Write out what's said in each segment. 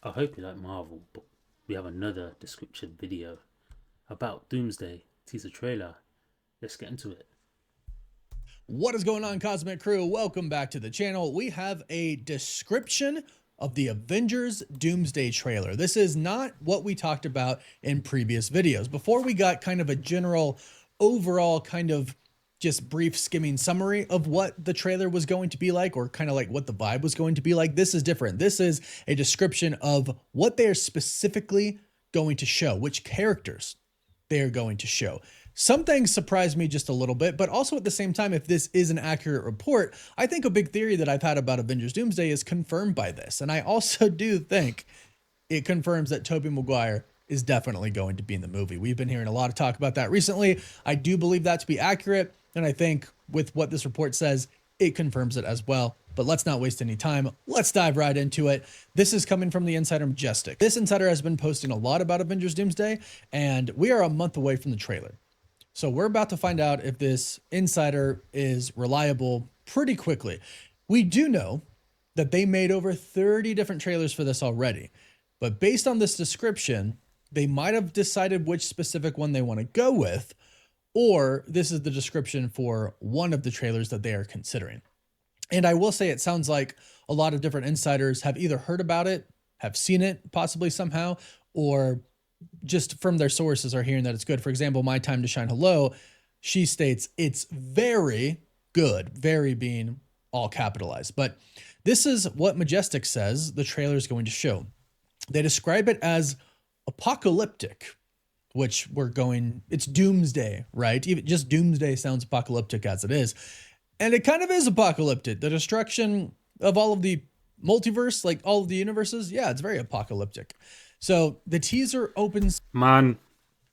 I hope you like Marvel, but we have another description video about Doomsday teaser trailer. Let's get into it. What is going on, Cosmic Crew? Welcome back to the channel. We have a description of the Avengers Doomsday trailer. This is not what we talked about in previous videos. Before we got kind of a general overall kind of just brief skimming summary of what the trailer was going to be like, or kind of like what the vibe was going to be like. This is different. This is a description of what they are specifically going to show, which characters they are going to show. Some things surprised me just a little bit, but also at the same time, if this is an accurate report, I think a big theory that I've had about Avengers Doomsday is confirmed by this. And I also do think it confirms that Tobey Maguire is definitely going to be in the movie. We've been hearing a lot of talk about that recently. I do believe that to be accurate. And I think with what this report says, it confirms it as well. But let's not waste any time. Let's dive right into it. This is coming from the insider Majestic. This insider has been posting a lot about Avengers Doomsday, and we are a month away from the trailer. So we're about to find out if this insider is reliable pretty quickly. We do know that they made over 30 different trailers for this already, but based on this description, they might have decided which specific one they want to go with, or this is the description for one of the trailers that they are considering. And I will say it sounds like a lot of different insiders have either heard about it, have seen it possibly somehow, or just from their sources are hearing that it's good. For example, My Time to Shine Hello, she states it's very good, very being all capitalized. But this is what Majestic says the trailer is going to show. They describe it as apocalyptic, which it's Doomsday, right? Even just Doomsday sounds apocalyptic as it is. And it kind of is apocalyptic. The destruction of all of the multiverse, like all of the universes, yeah, it's very apocalyptic. So the teaser opens. Man,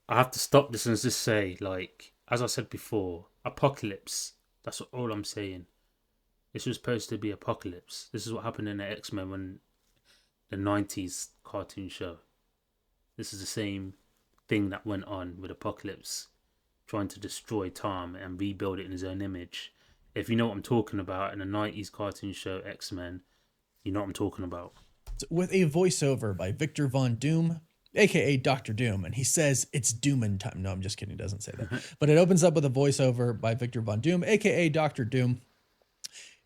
I have to stop this and just say, like, as I said before, apocalypse. That's all I'm saying. This was supposed to be apocalypse. This is what happened in the X-Men when the 90s cartoon show. This is the same thing that went on with Apocalypse, trying to destroy Tom and rebuild it in his own image. If you know what I'm talking about, in the 90s cartoon show X-Men, you know what I'm talking about. With a voiceover by Victor Von Doom, aka Dr. Doom, and he says it's Doomin' time. No, I'm just kidding, he doesn't say that. But it opens up with a voiceover by Victor Von Doom, aka Dr. Doom.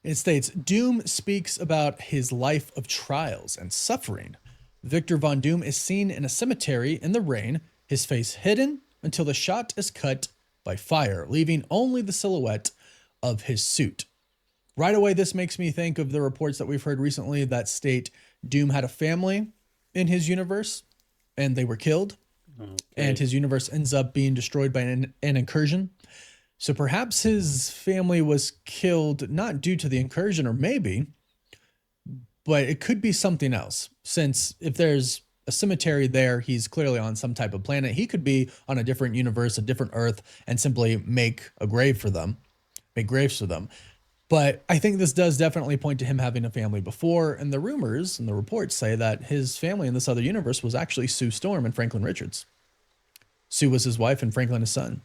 It states, Doom speaks about his life of trials and suffering. Victor Von Doom is seen in a cemetery in the rain, his face hidden until the shot is cut by fire, leaving only the silhouette of his suit. Right away, this makes me think of the reports that we've heard recently that state Doom had a family in his universe and they were killed. Okay. And his universe ends up being destroyed by an incursion. So perhaps his family was killed not due to the incursion, or maybe, but it could be something else. Since if there's a cemetery there, he's clearly on some type of planet. He could be on a different universe, a different Earth, and simply make a grave for them, make graves for them. But I think this does definitely point to him having a family before, and the rumors and the reports say that his family in this other universe was actually Sue Storm and Franklin Richards. Sue was his wife and Franklin his son,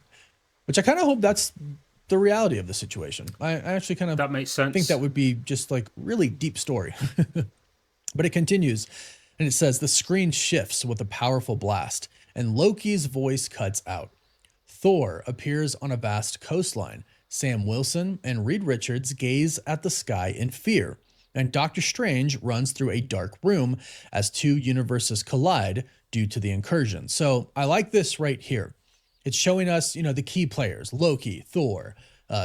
which I kind of hope that's the reality of the situation. I actually kind of that makes sense. Think that would be just like really deep story. But it continues, and it says the screen shifts with a powerful blast, and Loki's voice cuts out. Thor appears on a vast coastline. Sam Wilson and Reed Richards gaze at the sky in fear, and Doctor Strange runs through a dark room as two universes collide due to the incursion. So I like this right here. It's showing us, the key players, Loki, Thor,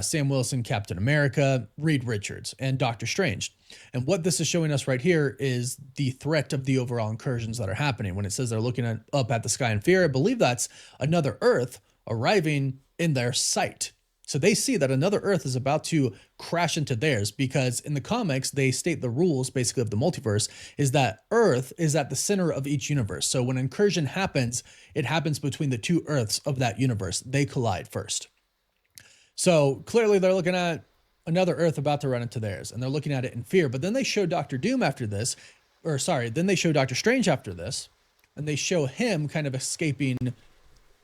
Sam Wilson, Captain America, Reed Richards, and Doctor Strange. And what this is showing us right here is the threat of the overall incursions that are happening. When it says they're looking up at the sky in fear, I believe that's another Earth arriving in their sight. So they see that another Earth is about to crash into theirs, because in the comics, they state the rules basically of the multiverse is that Earth is at the center of each universe. So when incursion happens, it happens between the two Earths of that universe. They collide first. So clearly they're looking at another Earth about to run into theirs, and they're looking at it in fear. But then they show Doctor Doom after this, then they show Doctor Strange after this, and they show him kind of escaping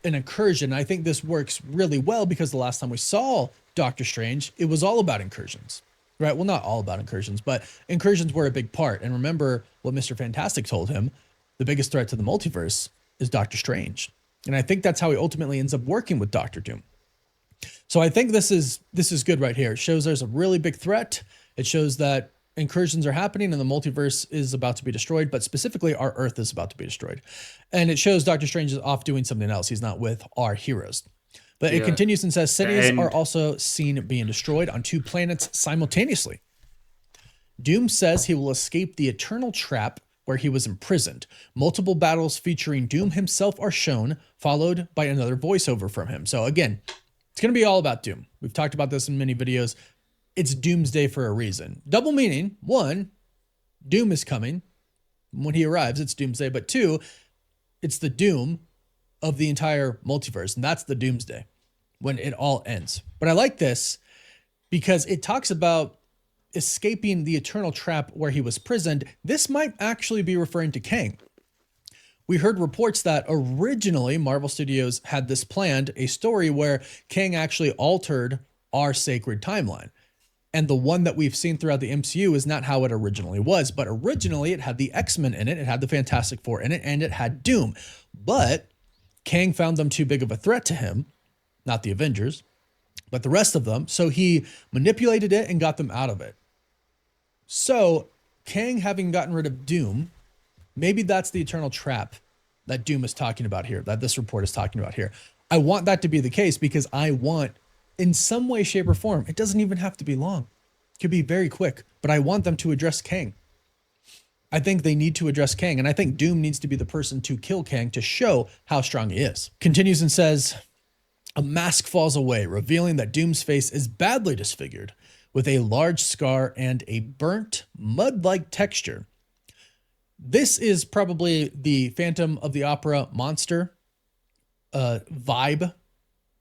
an incursion. I think this works really well because the last time we saw Doctor Strange, it was all about incursions, right? Well, not all about incursions, but incursions were a big part. And remember, what Mr. Fantastic told him, the biggest threat to the multiverse is Doctor Strange. And I think that's how he ultimately ends up working with Doctor Doom. So I think this is good right here. It shows there's a really big threat. It shows that incursions are happening and the multiverse is about to be destroyed, but specifically our Earth is about to be destroyed. And it shows Doctor Strange is off doing something else. He's not with our heroes. But it continues and says cities are also seen being destroyed on 2 planets simultaneously. Doom says he will escape the eternal trap where he was imprisoned. Multiple battles featuring Doom himself are shown, followed by another voiceover from him. So again, it's going to be all about Doom. We've talked about this in many videos. It's Doomsday for a reason. Double meaning. 1, Doom is coming. When he arrives, it's Doomsday. But 2, it's the doom of the entire multiverse. And that's the Doomsday, when it all ends. But I like this because it talks about escaping the eternal trap where he was prisoned. This might actually be referring to Kang. We heard reports that originally Marvel Studios had this planned, a story where Kang actually altered our sacred timeline. And the one that we've seen throughout the MCU is not how it originally was. But originally it had the X-Men in it, it had the Fantastic Four in it, and it had Doom. But Kang found them too big of a threat to him, not the Avengers, but the rest of them. So he manipulated it and got them out of it. So Kang having gotten rid of Doom, maybe that's the eternal trap that Doom is talking about here, that this report is talking about here. I want that to be the case because I want, in some way, shape, or form, it doesn't even have to be long. It could be very quick, but I want them to address Kang. I think they need to address Kang, and I think Doom needs to be the person to kill Kang to show how strong he is. Continues and says, a mask falls away, revealing that Doom's face is badly disfigured, with a large scar and a burnt, mud-like texture. This is probably the Phantom of the Opera monster vibe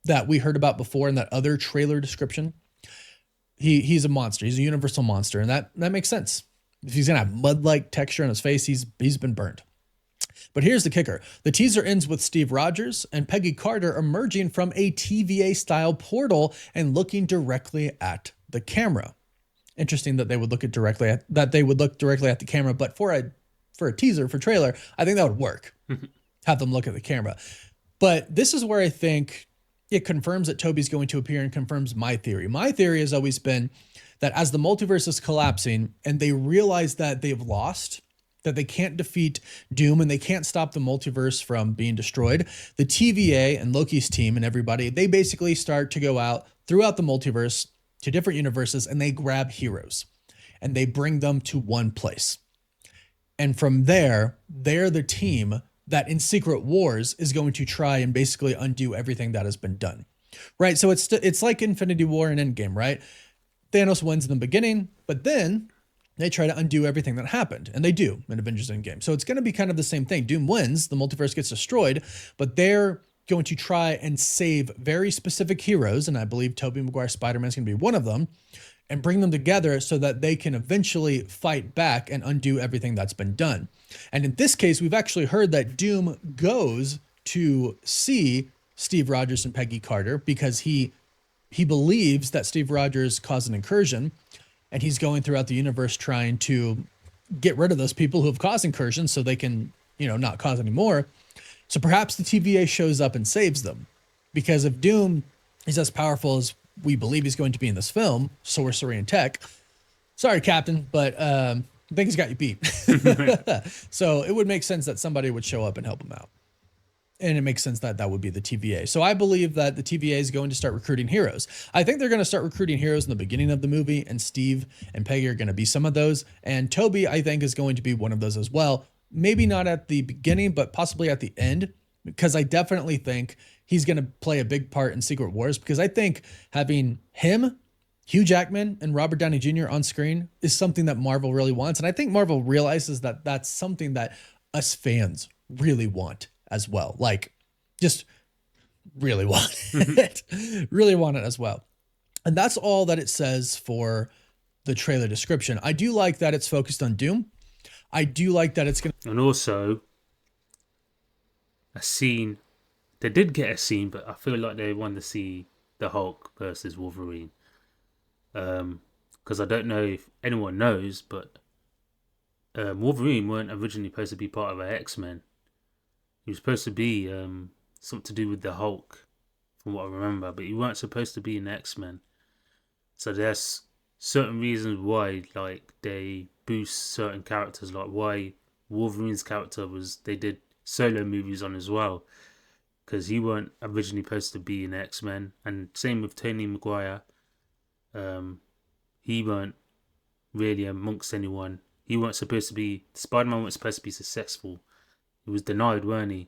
that we heard about before in that other trailer description. He's a monster. He's a universal monster, and that makes sense. If he's gonna have mud-like texture on his face, he's been burnt. But here's the kicker. The teaser ends with Steve Rogers and Peggy Carter emerging from a TVA-style portal and looking directly at the camera. Interesting that they would look directly at the camera, but for a teaser, for trailer, I think that would work. Have them look at the camera. But this is where I think it confirms that Tobey's going to appear and confirms my theory. My theory has always been that as the multiverse is collapsing and they realize that they've lost, that they can't defeat Doom and they can't stop the multiverse from being destroyed, the TVA and Loki's team and everybody, they basically start to go out throughout the multiverse to different universes and they grab heroes and they bring them to one place. And from there, they're the team that in Secret Wars is going to try and basically undo everything that has been done. Right? So it's like Infinity War and Endgame, right? Thanos wins in the beginning, but then they try to undo everything that happened, and they do in Avengers Endgame. So it's going to be kind of the same thing. Doom wins, the multiverse gets destroyed, but they're going to try and save very specific heroes, and I believe Tobey Maguire Spider-Man is going to be one of them, and bring them together so that they can eventually fight back and undo everything that's been done. And in this case, we've actually heard that Doom goes to see Steve Rogers and Peggy Carter because he believes that Steve Rogers caused an incursion, and he's going throughout the universe trying to get rid of those people who have caused incursions so they can, not cause any more. So perhaps the TVA shows up and saves them. Because if Doom is as powerful as we believe he's going to be in this film, sorcery and tech, sorry, Captain, but I think he's got you beat. So it would make sense that somebody would show up and help him out. And it makes sense that that would be the TVA. So I believe that the TVA is going to start recruiting heroes. I think they're going to start recruiting heroes in the beginning of the movie, and Steve and Peggy are going to be some of those. And Tobey, I think, is going to be one of those as well. Maybe not at the beginning, but possibly at the end, because I definitely think he's going to play a big part in Secret Wars, because I think having him, Hugh Jackman, and Robert Downey Jr. on screen is something that Marvel really wants. And I think Marvel realizes that that's something that us fans really want as well. Like, just really want it. Really want it as well. And that's all that it says for the trailer description. I do like that it's focused on Doom. I do like that it's going to... And also, a scene. They did get a scene, but I feel like they wanted to see the Hulk versus Wolverine. Because I don't know if anyone knows, but Wolverine weren't originally supposed to be part of X-Men. He was supposed to be something to do with the Hulk, from what I remember, but he weren't supposed to be in X-Men. So there's certain reasons why, like, they boost certain characters, like why Wolverine's character was they did solo movies on as well, because he weren't originally supposed to be in X-Men, and same with Tobey Maguire. He weren't really amongst anyone. He weren't supposed to be Spider-Man wasn't supposed to be successful. He was denied, weren't he?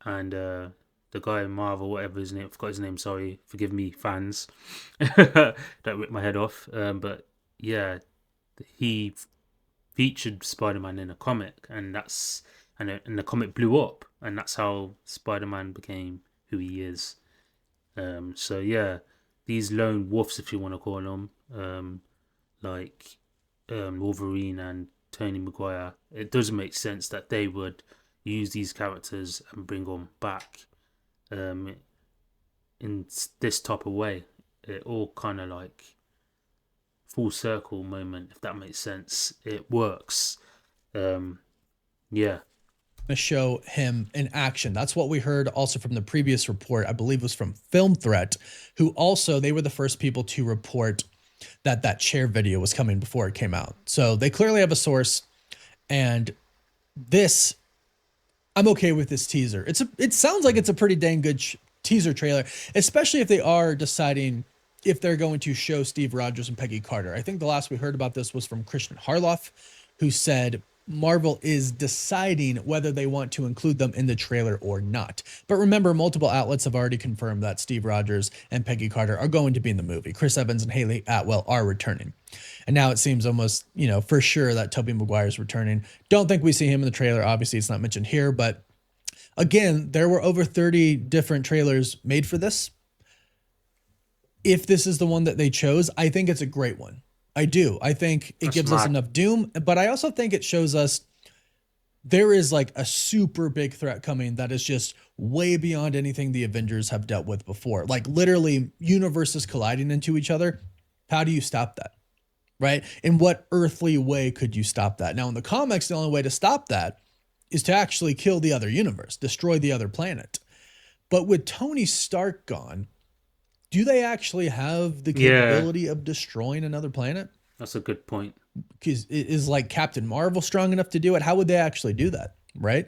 And the guy in Marvel, whatever his name, I forgot his name. Sorry, forgive me, fans. Don't rip my head off. But yeah, he featured Spider-Man in a comic, and the comic blew up, and that's how Spider-Man became who he is. So yeah, these lone wolves, if you want to call them, like Wolverine and Tobey Maguire, it does make sense that they would use these characters and bring them back in this type of way. It all kind of like full circle moment, if that makes sense. It works. Yeah. To show him in action. That's what we heard also from the previous report. I believe was from Film Threat, who also, they were the first people to report that that chair video was coming before it came out. So they clearly have a source, and this, I'm okay with this teaser. It sounds like it's a pretty dang good teaser trailer, especially if they are deciding if they're going to show Steve Rogers and Peggy Carter. I think the last we heard about this was from Christian Harloff, who said Marvel is deciding whether they want to include them in the trailer or not. But remember, multiple outlets have already confirmed that Steve Rogers and Peggy Carter are going to be in the movie. Chris Evans and Haley Atwell are returning. And now it seems almost, for sure that Tobey Maguire is returning. Don't think we see him in the trailer. Obviously, it's not mentioned here. But again, there were over 30 different trailers made for this. If this is the one that they chose, I think it's a great one. I do. I think it gives us enough Doom, but I also think it shows us there is like a super big threat coming that is just way beyond anything the Avengers have dealt with before. Like literally universes colliding into each other. How do you stop that? Right? In what earthly way could you stop that? Now in the comics, the only way to stop that is to actually kill the other universe, destroy the other planet. But with Tony Stark gone, do they actually have the capability of destroying another planet? That's a good point. Because is like Captain Marvel strong enough to do it? How would they actually do that? Right.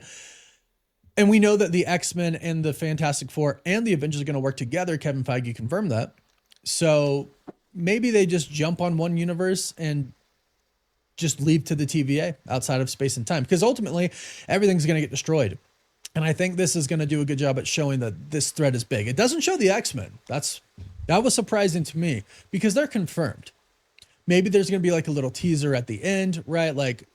And we know that the X-Men and the Fantastic Four and the Avengers are going to work together. Kevin Feige confirmed that. So maybe they just jump on one universe and just leave to the TVA outside of space and time. Because ultimately, everything's going to get destroyed. And I think this is going to do a good job at showing that this threat is big. It doesn't show the X-Men. That was surprising to me because they're confirmed. Maybe there's going to be like a little teaser at the end, right? Like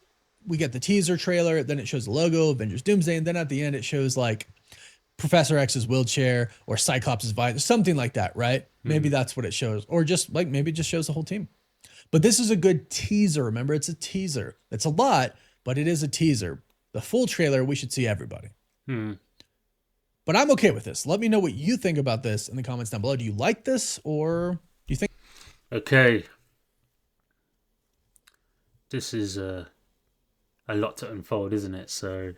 we get the teaser trailer, then it shows the logo, Avengers Doomsday, and then at the end it shows like Professor X's wheelchair or Cyclops' visor, something like that, right? Maybe that's what it shows. Or just like maybe it just shows the whole team. But this is a good teaser. Remember, it's a teaser. It's a lot, but it is a teaser. The full trailer, we should see everybody. But I'm okay with this. Let me know what you think about this in the comments down below. Do you like this or do you think? Okay. This is a lot to unfold, isn't it? So,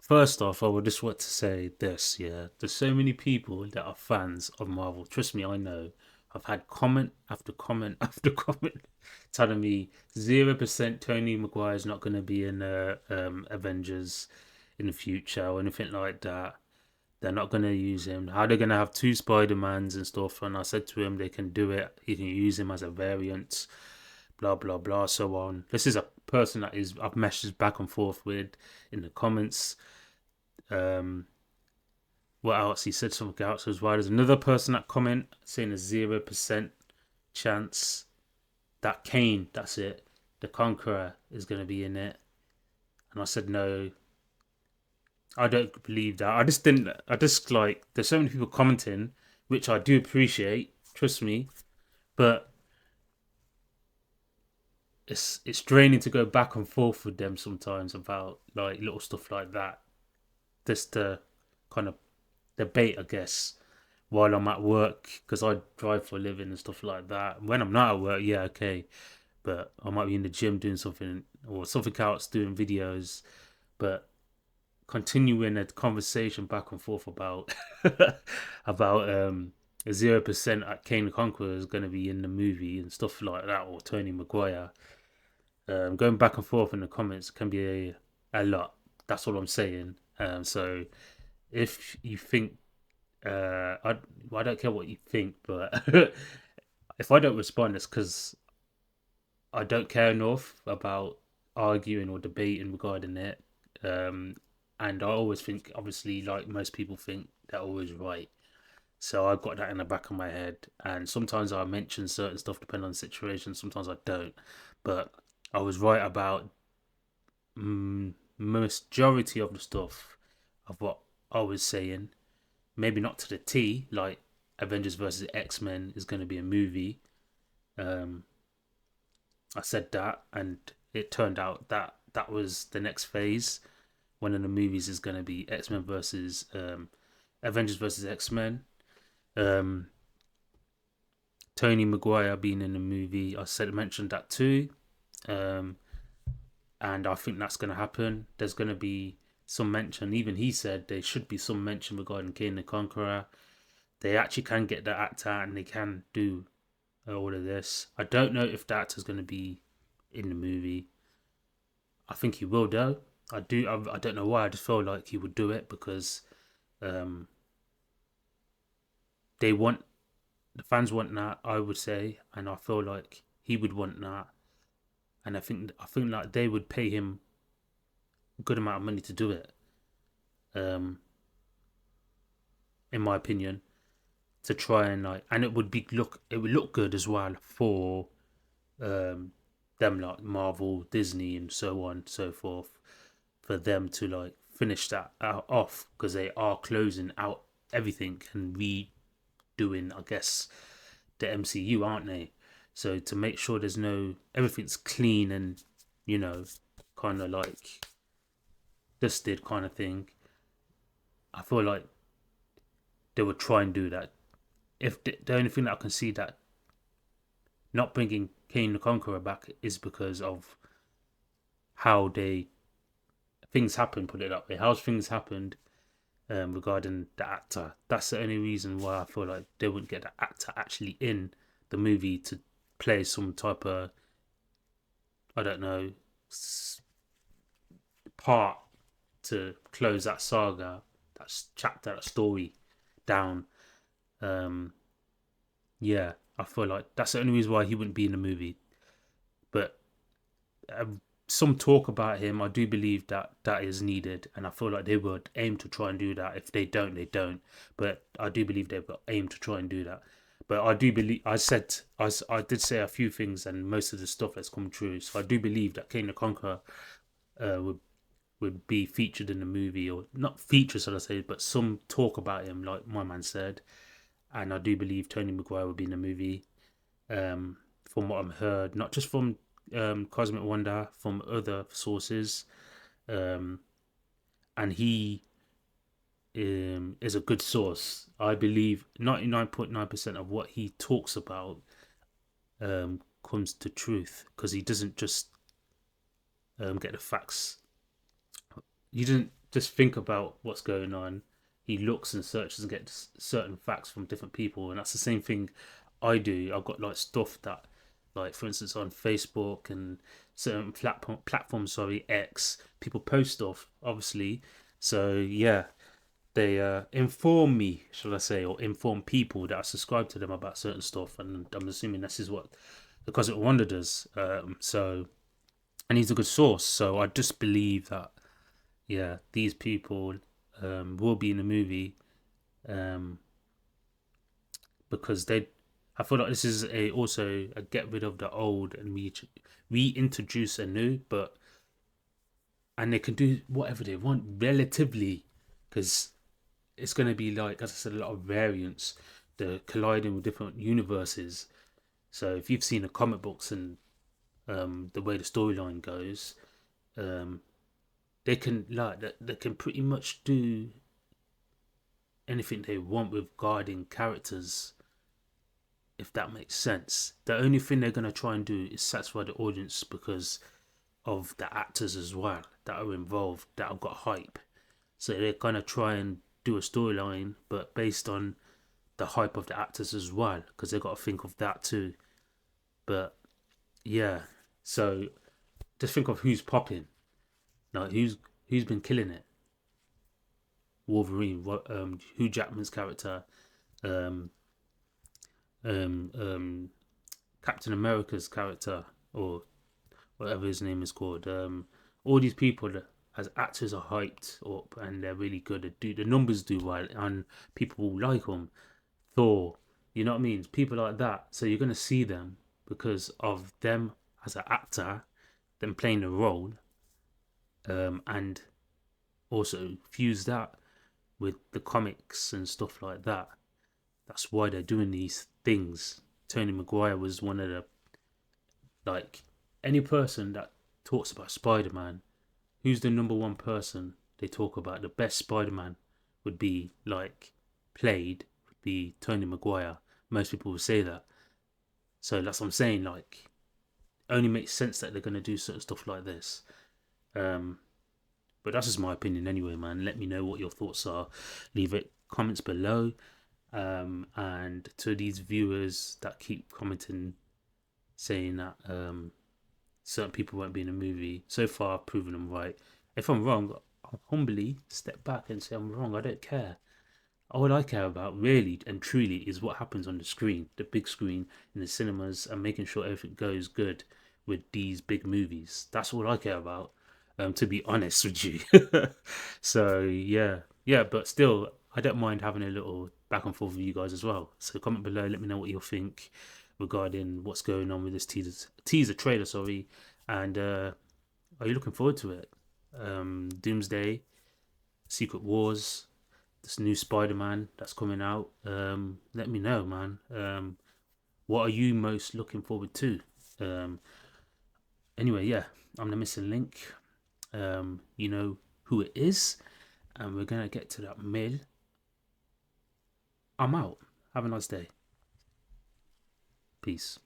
first off, I would just want to say this, yeah. There's so many people that are fans of Marvel. Trust me, I know. I've had comment after comment after comment telling me 0% Tobey Maguire is not going to be in Avengers in the future or anything like that. They're not going to use him. How they're going to have two Spider-Mans and stuff. And I said to him, they can do it. You can use him as a variant, blah, blah, blah, so on. This is a person that I've messaged back and forth with in the comments. What else? He said something else as well. There's another person that comment saying a 0% chance that Kane, that's it, the Conqueror, is going to be in it. And I said no. I don't believe that. There's so many people commenting, which I do appreciate, trust me, but it's draining to go back and forth with them sometimes about like little stuff like that. Just to kind of debate, I guess, while I'm at work, because I drive for a living and stuff like that. When I'm not at work, yeah, okay. but I might be in the gym doing something or something else, doing videos, but continuing a conversation back and forth about about 0% at Kane the Conqueror is going to be in the movie and stuff like that, or Tony Maguire. Going back and forth in the comments can be a lot. That's all I'm saying. So if you think, I don't care what you think, but if I don't respond, it's because I don't care enough about arguing or debating regarding it. And I always think, obviously, like most people think, they're always right. So I've got that in the back of my head. And sometimes I mention certain stuff depending on the situation. Sometimes I don't. But I was right about majority of the stuff of what I was saying. Maybe not to the T, like Avengers versus X-Men is going to be a movie. Um, I said that, and it turned out that that was the next phase. One of the movies is going to be X-Men versus Avengers versus X-Men. Um, Tony Maguire being in the movie, mentioned that too. Um, and I think that's going to happen. There's going to be some mention. Even he said there should be some mention regarding Kane the Conqueror. They actually can get the actor and they can do all of this. I don't know if the actor's going to be in the movie. I think he will though. I do. I don't know why. I just feel like he would do it because um, the fans want that. I would say, and I feel like he would want that. And I think like they would pay him a good amount of money to do it. Um, in my opinion, to try and and it would look good as well for um them, like Marvel, Disney, and so on and so forth, for them to like finish that off, because they are closing out everything and redoing, I guess, the MCU, aren't they? So to make sure everything's clean and, you know, kind of like dusted kind of thing, I feel like they would try and do that. If the only thing that I can see that not bringing Kane the Conqueror back is because of how things happened, put it that way, how things happened regarding the actor. That's the only reason why I feel like they wouldn't get the actor actually in the movie to play some type of, I don't know, part to close that saga, that chapter, that story down. Um, yeah, I feel like that's the only reason why he wouldn't be in the movie. But some talk about him, I do believe that that is needed, and I feel like they would aim to try and do that. If they don't, they don't. But I do believe they've got aim to try and do that. But I do believe I did say a few things, and most of the stuff that's come true. So I do believe that King the Conqueror would be featured in the movie, or not featured, should I say, but some talk about him, like my man said. And I do believe Tony Maguire would be in the movie. From what I've heard, not just from Cosmic Wonder, from other sources. And he is a good source. I believe 99.9% of what he talks about comes to truth, because he doesn't just get the facts. He doesn't just think about what's going on. He looks and searches and gets certain facts from different people, and that's the same thing I do. I've got like stuff that, like for instance, on Facebook and certain platforms, sorry, X, people post stuff, obviously. So yeah, they inform me, shall I say, or inform people that I subscribe to them about certain stuff, and I'm assuming this is what the Cosmic Wonder does. So, and he's a good source. So I just believe that, yeah, these people will be in the movie, um, because I feel like this is also a get rid of the old and reintroduce a new, and they can do whatever they want relatively, because it's going to be, like, as I said, a lot of variants. They're colliding with different universes. So if you've seen the comic books and the way the storyline goes, they can pretty much do anything they want with guarding characters. if that makes sense. The only thing they're gonna try and do is satisfy the audience because of the actors as well that are involved that have got hype. So they're gonna try and do a storyline, but based on the hype of the actors as well, because they got to think of that too. But yeah, so just think of who's popping, like who's been killing it. Wolverine, Hugh Jackman's character, um, um, Captain America's character, or whatever his name is called. All these people that as actors are hyped up and they're really good. The numbers do well and people will like them. Thor, you know what I mean? People like that. So you're gonna see them because of them as an actor, them playing the role, and also fuse that with the comics and stuff like that. That's why they're doing these things. Tobey Maguire was one of the, like, any person that talks about Spider-Man, who's the number one person they talk about? The best Spider-Man would be like played would be Tobey Maguire. Most people will say that. So that's what I'm saying. Like, only makes sense that they're gonna do certain stuff like this. But that's just my opinion anyway, man. Let me know what your thoughts are. Leave it comments below. And to these viewers that keep commenting saying that certain people won't be in a movie, so far I've proven them right. If I'm wrong, I'll humbly step back and say I'm wrong. I don't care. All I care about really and truly is what happens on the screen, the big screen in the cinemas, and making sure everything goes good with these big movies. That's all I care about, to be honest with you. So yeah, but still, I don't mind having a little back and forth with you guys as well. So comment below, let me know what you think regarding what's going on with this teaser trailer, sorry, and are you looking forward to it? Doomsday, Secret Wars, this new Spider-Man that's coming out. Let me know, man. What are you most looking forward to? Anyway, yeah, I'm the missing link. You know who it is, and we're gonna get to that mill. I'm out. Have a nice day. Peace.